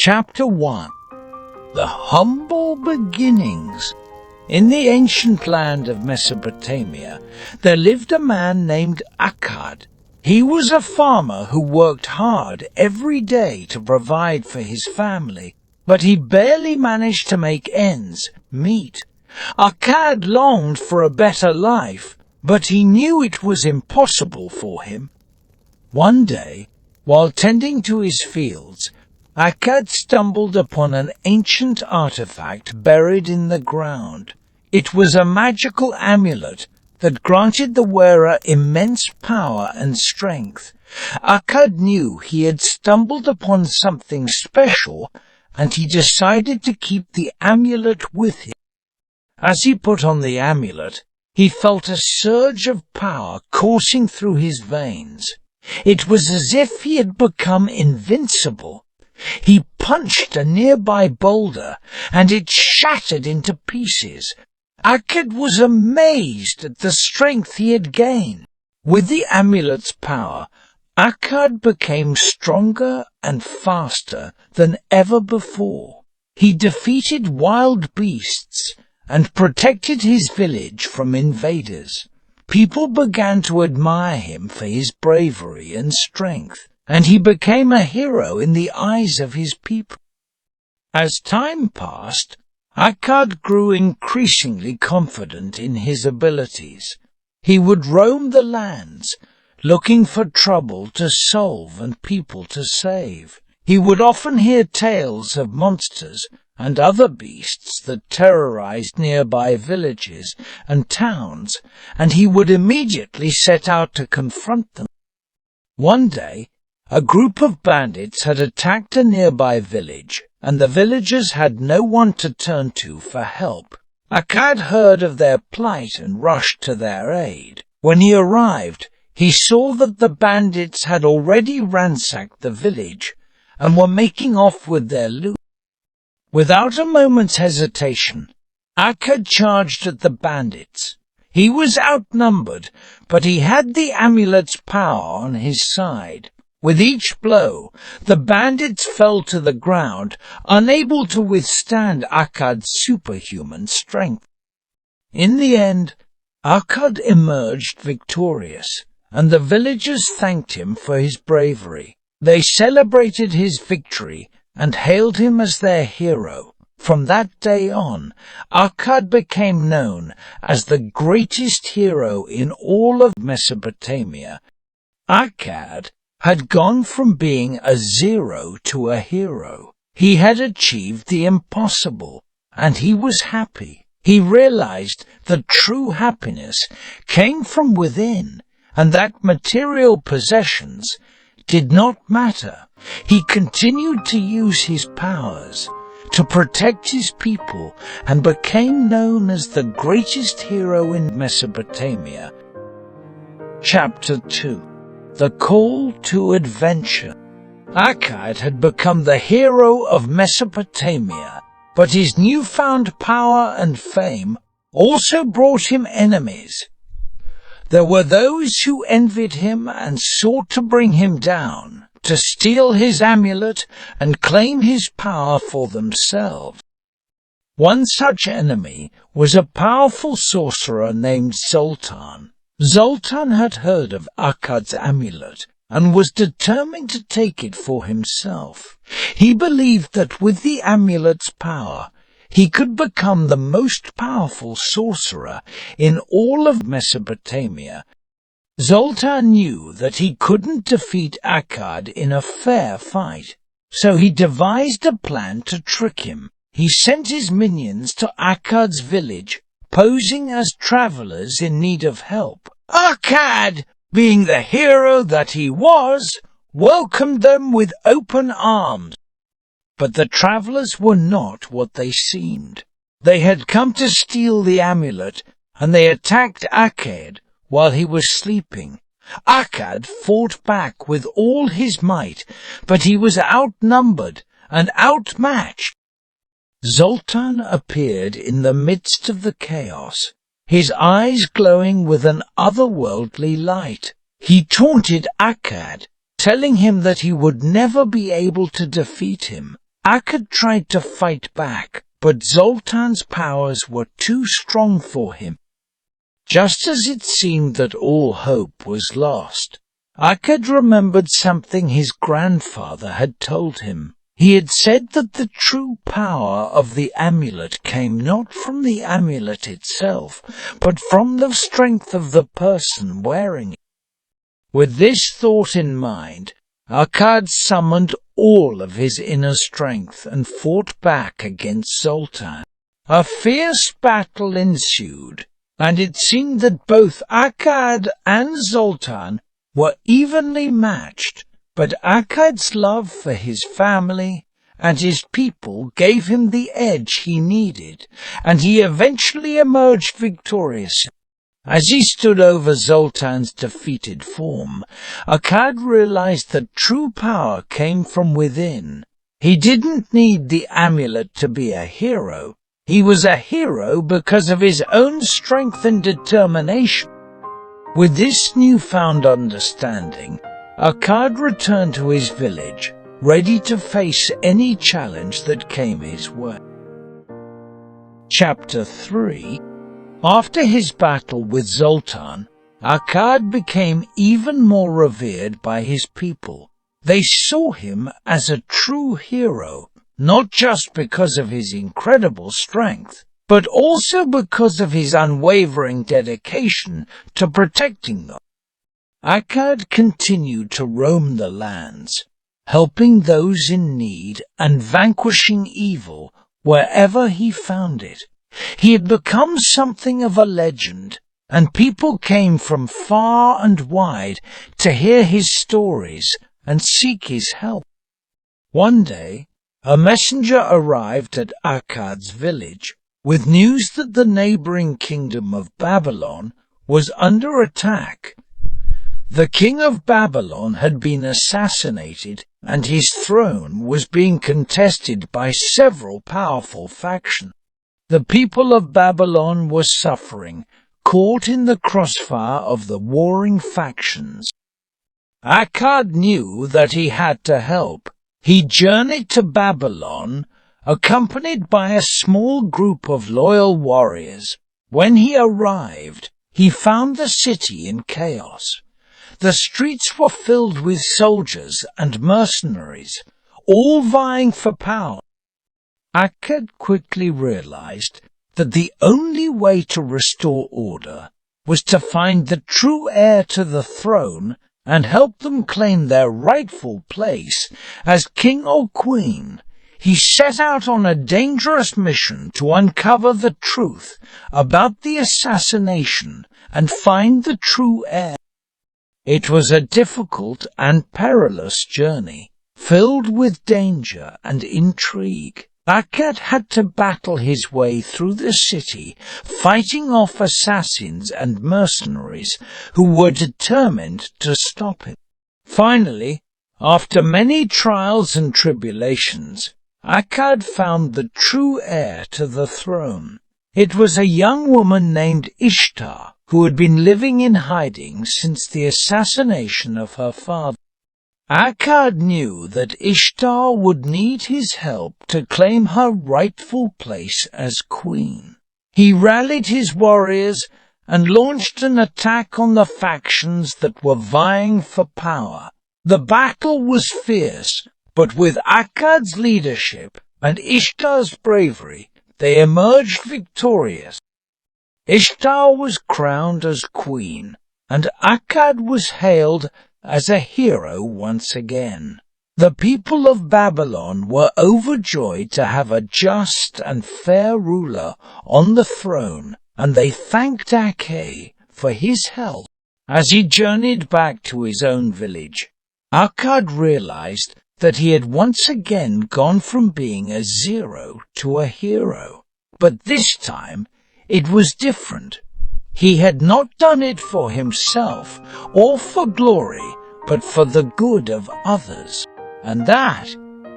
Chapter 1. The Humble Beginnings. In the ancient land of Mesopotamia, there lived a man named Akkad. He was a farmer who worked hard every day to provide for his family, but he barely managed to make ends meet. Akkad longed for a better life, but he knew it was impossible for him. One day, while tending to his fields, Akkad stumbled upon an ancient artifact buried in the ground. It was a magical amulet that granted the wearer immense power and strength. Akkad knew he had stumbled upon something special, and he decided to keep the amulet with him. As he put on the amulet, he felt a surge of power coursing through his veins. It was as if he had become invincible. He punched a nearby boulder, and it shattered into pieces. Akkad was amazed at the strength he had gained. With the amulet's power, Akkad became stronger and faster than ever before. He defeated wild beasts and protected his village from invaders. People began to admire him for his bravery and strength, and he became a hero in the eyes of his people. As time passed, Akkad grew increasingly confident in his abilities. He would roam the lands, looking for trouble to solve and people to save. He would often hear tales of monsters and other beasts that terrorized nearby villages and towns, and he would immediately set out to confront them. One day, a group of bandits had attacked a nearby village, and the villagers had no one to turn to for help. Akkad heard of their plight and rushed to their aid. When he arrived, he saw that the bandits had already ransacked the village and were making off with their loot. Without a moment's hesitation, Akkad charged at the bandits. He was outnumbered, but he had the amulet's power on his side. With each blow, the bandits fell to the ground, unable to withstand Akkad's superhuman strength. In the end, Akkad emerged victorious, and the villagers thanked him for his bravery. They celebrated his victory and hailed him as their hero. From that day on, Akkad became known as the greatest hero in all of Mesopotamia. Akkad had gone from being a zero to a hero. He had achieved the impossible, and he was happy. He realized that true happiness came from within, and that material possessions did not matter. He continued to use his powers to protect his people and became known as the greatest hero in Mesopotamia. Chapter 2. The Call to Adventure. Akkad had become the hero of Mesopotamia, but his newfound power and fame also brought him enemies. There were those who envied him and sought to bring him down, to steal his amulet and claim his power for themselves. One such enemy was a powerful sorcerer named Zoltan. Zoltan had heard of Akkad's amulet and was determined to take it for himself. He believed that with the amulet's power, he could become the most powerful sorcerer in all of Mesopotamia. Zoltan knew that he couldn't defeat Akkad in a fair fight, so he devised a plan to trick him. He sent his minions to Akkad's village, posing as travelers in need of help. Akkad, being the hero that he was, welcomed them with open arms. But the travelers were not what they seemed. They had come to steal the amulet, and they attacked Akkad while he was sleeping. Akkad fought back with all his might, but he was outnumbered and outmatched. Zoltan appeared in the midst of the chaos, his eyes glowing with an otherworldly light. He taunted Akkad, telling him that he would never be able to defeat him. Akkad tried to fight back, but Zoltan's powers were too strong for him. Just as it seemed that all hope was lost, Akkad remembered something his grandfather had told him. He had said that the true power of the amulet came not from the amulet itself, but from the strength of the person wearing it. With this thought in mind, Akkad summoned all of his inner strength and fought back against Zoltan. A fierce battle ensued, and it seemed that both Akkad and Zoltan were evenly matched, but Akkad's love for his family and his people gave him the edge he needed, and he eventually emerged victorious. As he stood over Zoltan's defeated form, Akkad realized that true power came from within. He didn't need the amulet to be a hero. He was a hero because of his own strength and determination. With this newfound understanding, Akkad returned to his village, ready to face any challenge that came his way. Chapter 3. After his battle with Zoltan, Akkad became even more revered by his people. They saw him as a true hero, not just because of his incredible strength, but also because of his unwavering dedication to protecting them. Akkad continued to roam the lands, helping those in need and vanquishing evil wherever he found it. He had become something of a legend, and people came from far and wide to hear his stories and seek his help. One day, a messenger arrived at Akkad's village with news that the neighboring kingdom of Babylon was under attack. The king of Babylon had been assassinated, and his throne was being contested by several powerful factions. The people of Babylon were suffering, caught in the crossfire of the warring factions. Akkad knew that he had to help. He journeyed to Babylon, accompanied by a small group of loyal warriors. When he arrived, he found the city in chaos. The streets were filled with soldiers and mercenaries, all vying for power. Akkad quickly realized that the only way to restore order was to find the true heir to the throne and help them claim their rightful place as king or queen. He set out on a dangerous mission to uncover the truth about the assassination and find the true heir. It was a difficult and perilous journey, filled with danger and intrigue. Akkad had to battle his way through the city, fighting off assassins and mercenaries who were determined to stop him. Finally, after many trials and tribulations, Akkad found the true heir to the throne. It was a young woman named Ishtar, who had been living in hiding since the assassination of her father. Akkad knew that Ishtar would need his help to claim her rightful place as queen. He rallied his warriors and launched an attack on the factions that were vying for power. The battle was fierce, but with Akkad's leadership and Ishtar's bravery, they emerged victorious. Ishtar was crowned as queen, and Akkad was hailed as a hero once again. The people of Babylon were overjoyed to have a just and fair ruler on the throne, and they thanked Akkad for his help. As he journeyed back to his own village, Akkad realized that he had once again gone from being a zero to a hero. But this time, it was different. He had not done it for himself or for glory, but for the good of others. And that,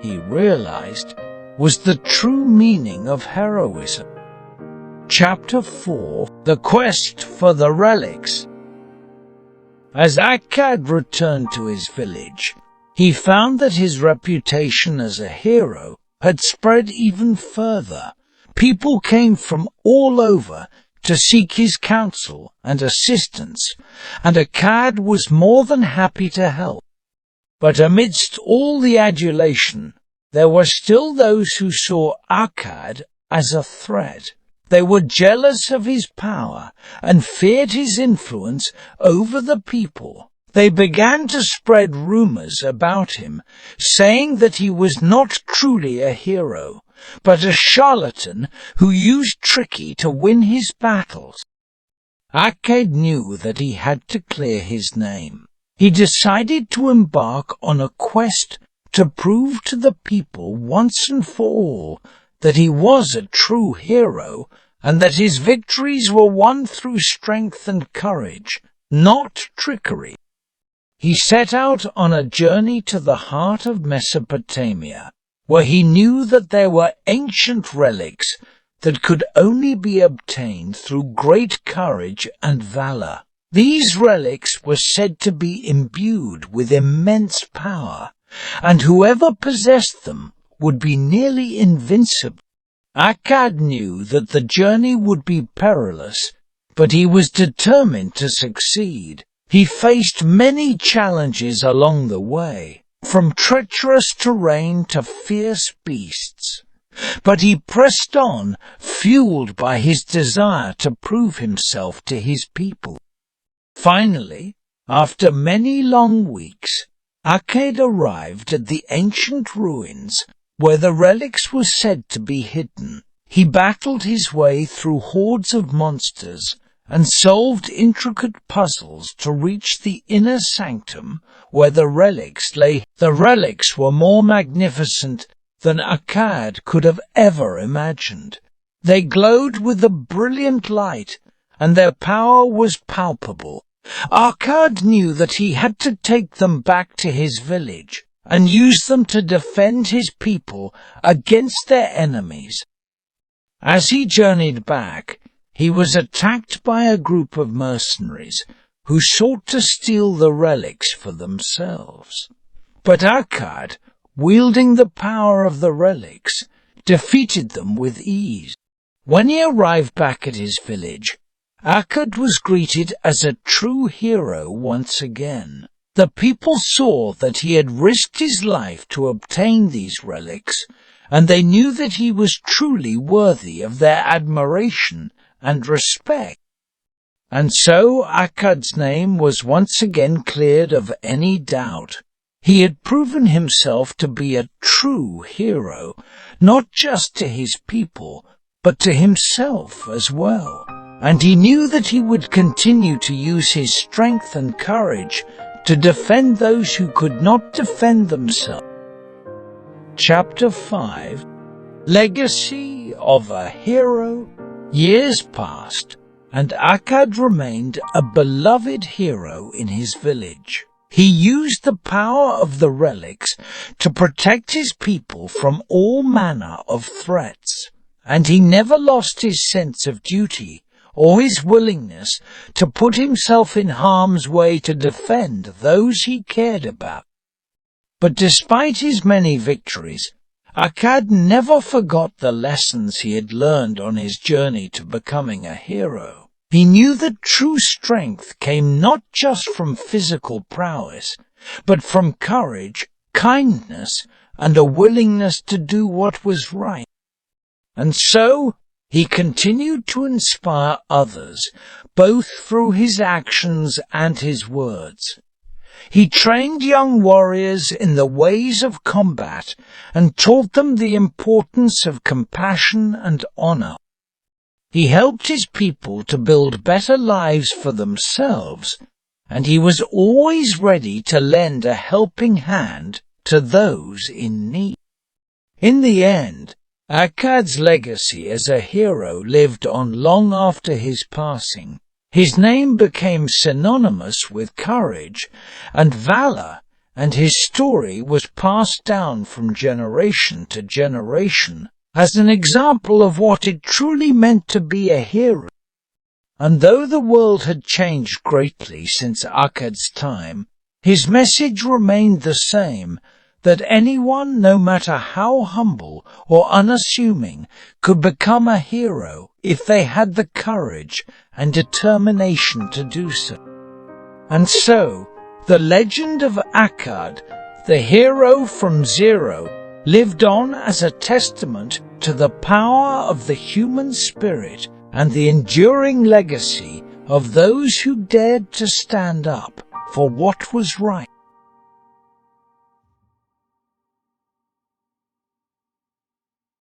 he realized, was the true meaning of heroism. Chapter 4. The Quest for the Relics. As Akkad returned to his village, he found that his reputation as a hero had spread even further. People came from all over to seek his counsel and assistance, and Akkad was more than happy to help. But amidst all the adulation, there were still those who saw Akkad as a threat. They were jealous of his power and feared his influence over the people. They began to spread rumors about him, saying that he was not truly a hero, but a charlatan who used trickery to win his battles. Akkad knew that he had to clear his name. He decided to embark on a quest to prove to the people once and for all that he was a true hero and that his victories were won through strength and courage, not trickery. He set out on a journey to the heart of Mesopotamia, where he knew that there were ancient relics that could only be obtained through great courage and valor. These relics were said to be imbued with immense power, and whoever possessed them would be nearly invincible. Akkad knew that the journey would be perilous, but he was determined to succeed. He faced many challenges along the way, from treacherous terrain to fierce beasts. But he pressed on, fueled by his desire to prove himself to his people. Finally, after many long weeks, Akkad arrived at the ancient ruins where the relics were said to be hidden. He battled his way through hordes of monsters and solved intricate puzzles to reach the inner sanctum where the relics lay. The relics were more magnificent than Akkad could have ever imagined. They glowed with a brilliant light, and their power was palpable. Akkad knew that he had to take them back to his village and use them to defend his people against their enemies. As he journeyed back, he was attacked by a group of mercenaries who sought to steal the relics for themselves. But Akkad, wielding the power of the relics, defeated them with ease. When he arrived back at his village, Akkad was greeted as a true hero once again. The people saw that he had risked his life to obtain these relics, and they knew that he was truly worthy of their admiration and respect. And so Akkad's name was once again cleared of any doubt. He had proven himself to be a true hero, not just to his people, but to himself as well. And he knew that he would continue to use his strength and courage to defend those who could not defend themselves. Chapter 5. Legacy of a Hero. Years passed, and Akkad remained a beloved hero in his village. He used the power of the relics to protect his people from all manner of threats, and he never lost his sense of duty or his willingness to put himself in harm's way to defend those he cared about. But despite his many victories, Akkad never forgot the lessons he had learned on his journey to becoming a hero. He knew that true strength came not just from physical prowess, but from courage, kindness, and a willingness to do what was right. And so he continued to inspire others, both through his actions and his words. He trained young warriors in the ways of combat and taught them the importance of compassion and honor. He helped his people to build better lives for themselves, and he was always ready to lend a helping hand to those in need. In the end, Akkad's legacy as a hero lived on long after his passing. His name became synonymous with courage and valor, and his story was passed down from generation to generation as an example of what it truly meant to be a hero. And though the world had changed greatly since Akkad's time, his message remained the same: that anyone, no matter how humble or unassuming, could become a hero if they had the courage and determination to do so. And so, the legend of Akkad, the hero from Zero, lived on as a testament to the power of the human spirit and the enduring legacy of those who dared to stand up for what was right.